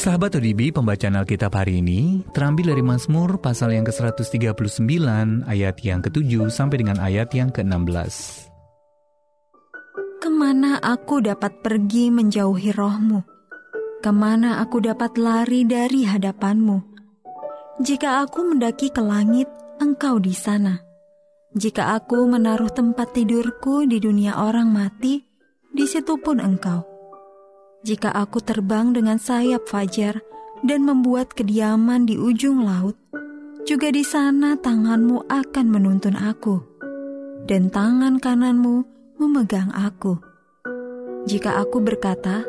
Sahabat ODB, pembacaan Alkitab hari ini terambil dari Mazmur pasal yang ke-139 ayat yang ke-7 sampai dengan ayat yang ke-16. Kemana aku dapat pergi menjauhi roh-Mu? Kemana aku dapat lari dari hadapan-Mu? Jika aku mendaki ke langit, Engkau di sana. Jika aku menaruh tempat tidurku di dunia orang mati, di situ pun Engkau. Jika aku terbang dengan sayap fajar dan membuat kediaman di ujung laut, juga di sana tangan-Mu akan menuntun aku, dan tangan kanan-Mu memegang aku. Jika aku berkata,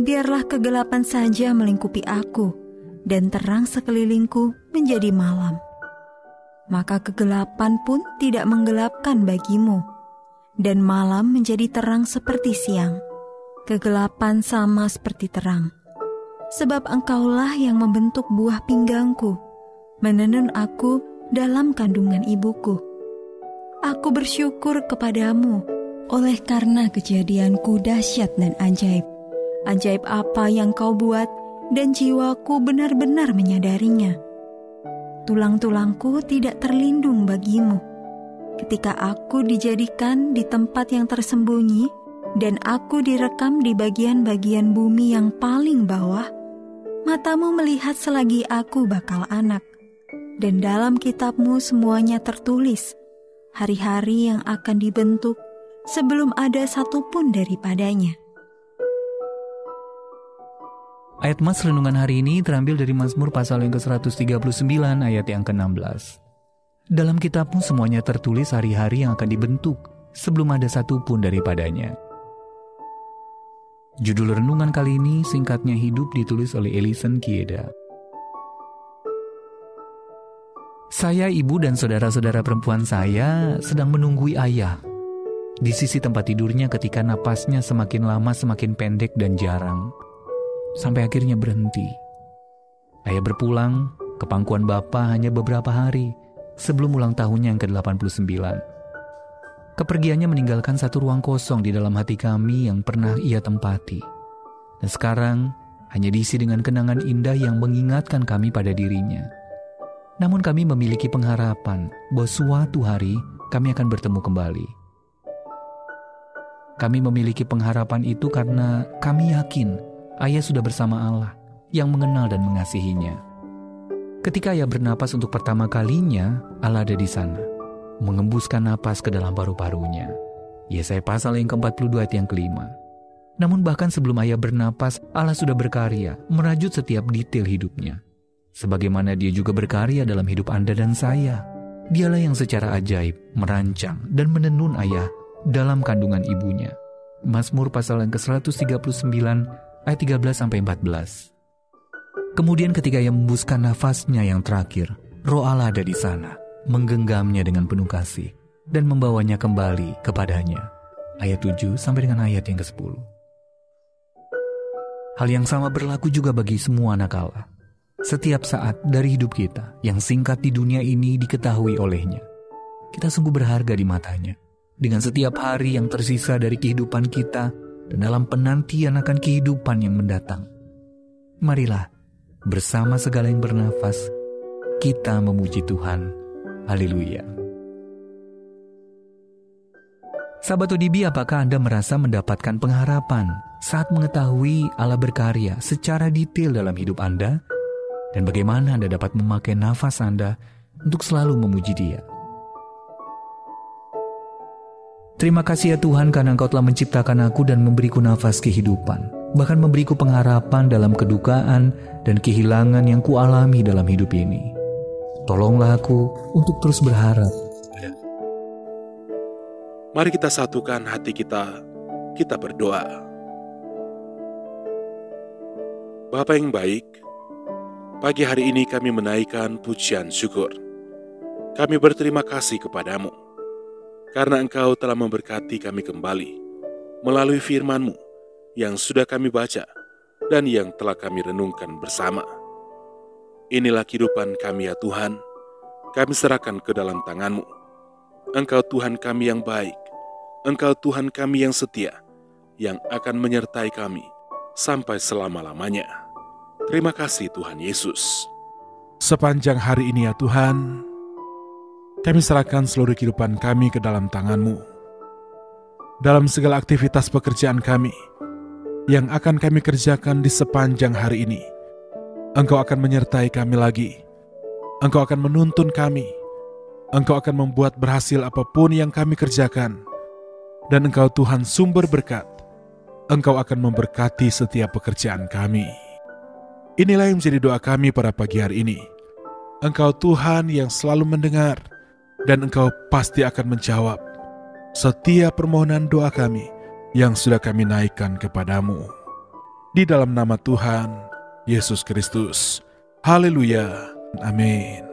biarlah kegelapan saja melingkupi aku, dan terang sekelilingku menjadi malam, maka kegelapan pun tidak menggelapkan bagimu, dan malam menjadi terang seperti siang. Kegelapan sama seperti terang. Sebab Engkaulah yang membentuk buah pinggangku, menenun aku dalam kandungan ibuku. Aku bersyukur kepadamu, oleh karena kejadianku dahsyat dan ajaib. Ajaib apa yang Kau buat, dan jiwaku benar-benar menyadarinya. Tulang-tulangku tidak terlindung bagimu. Ketika aku dijadikan di tempat yang tersembunyi, dan aku direkam di bagian-bagian bumi yang paling bawah, matamu melihat selagi aku bakal anak, dan dalam kitab-Mu semuanya tertulis, hari-hari yang akan dibentuk sebelum ada satupun daripadanya. Ayat Mas renungan hari ini terambil dari Mazmur pasal yang ke-139 ayat yang ke-16. Dalam kitab-Mu semuanya tertulis hari-hari yang akan dibentuk sebelum ada satupun daripadanya. Judul renungan kali ini singkatnya Hidup, ditulis oleh Ellison Kieda. Saya, ibu, dan saudara-saudara perempuan saya sedang menunggui ayah di sisi tempat tidurnya ketika napasnya semakin lama semakin pendek dan jarang, sampai akhirnya berhenti. Ayah berpulang ke pangkuan Bapa hanya beberapa hari sebelum ulang tahunnya yang ke-89. Kepergiannya meninggalkan satu ruang kosong di dalam hati kami yang pernah ia tempati. Dan sekarang hanya diisi dengan kenangan indah yang mengingatkan kami pada dirinya. Namun kami memiliki pengharapan bahwa suatu hari kami akan bertemu kembali. Kami memiliki pengharapan itu karena kami yakin ayah sudah bersama Allah yang mengenal dan mengasihinya. Ketika ayah bernapas untuk pertama kalinya, Allah ada di sana, mengembuskan napas ke dalam paru-parunya. Yesaya pasal yang ke-42 ayat yang ke-5. Namun bahkan sebelum ayah bernapas, Allah sudah berkarya merajut setiap detail hidupnya. Sebagaimana Dia juga berkarya dalam hidup Anda dan saya. Dialah yang secara ajaib merancang dan menenun ayah dalam kandungan ibunya. Mazmur pasal yang ke-139 ayat 13-14. Kemudian ketika ia membuskan nafasnya yang terakhir, Roh Allah ada di sana, menggenggamnya dengan penuh kasih dan membawanya kembali kepadanya. Ayat 7 sampai dengan ayat yang ke-10. Hal yang sama berlaku juga bagi semua anak Allah. Setiap saat dari hidup kita yang singkat di dunia ini diketahui olehnya. Kita sungguh berharga di matanya. Dengan setiap hari yang tersisa dari kehidupan kita dan dalam penantian akan kehidupan yang mendatang. Marilah bersama segala yang bernafas kita memuji Tuhan. Haleluya. Sahabat ODB, apakah Anda merasa mendapatkan pengharapan saat mengetahui Allah berkarya secara detail dalam hidup Anda? Dan bagaimana Anda dapat memakai nafas Anda untuk selalu memuji Dia? Terima kasih ya Tuhan, karena Engkau telah menciptakan aku dan memberiku nafas kehidupan. Bahkan memberiku pengharapan dalam kedukaan dan kehilangan yang kualami dalam hidup ini. Tolonglah aku untuk terus berharap. Mari kita satukan hati kita berdoa. Bapa yang baik, pagi hari ini kami menaikkan pujian syukur. Kami berterima kasih kepadamu, karena Engkau telah memberkati kami kembali melalui firman-Mu yang sudah kami baca dan yang telah kami renungkan bersama. Inilah kehidupan kami ya Tuhan, kami serahkan ke dalam tangan-Mu. Engkau Tuhan kami yang baik, Engkau Tuhan kami yang setia, yang akan menyertai kami sampai selama-lamanya. Terima kasih Tuhan Yesus. Sepanjang hari ini ya Tuhan, kami serahkan seluruh kehidupan kami ke dalam tangan-Mu. Dalam segala aktivitas pekerjaan kami yang akan kami kerjakan di sepanjang hari ini, Engkau akan menyertai kami lagi. Engkau akan menuntun kami. Engkau akan membuat berhasil apapun yang kami kerjakan. Dan Engkau Tuhan sumber berkat. Engkau akan memberkati setiap pekerjaan kami. Inilah yang menjadi doa kami pada pagi hari ini. Engkau Tuhan yang selalu mendengar, dan Engkau pasti akan menjawab setiap permohonan doa kami yang sudah kami naikkan kepadamu. Di dalam nama Tuhan Yesus Kristus. Haleluya. Amin.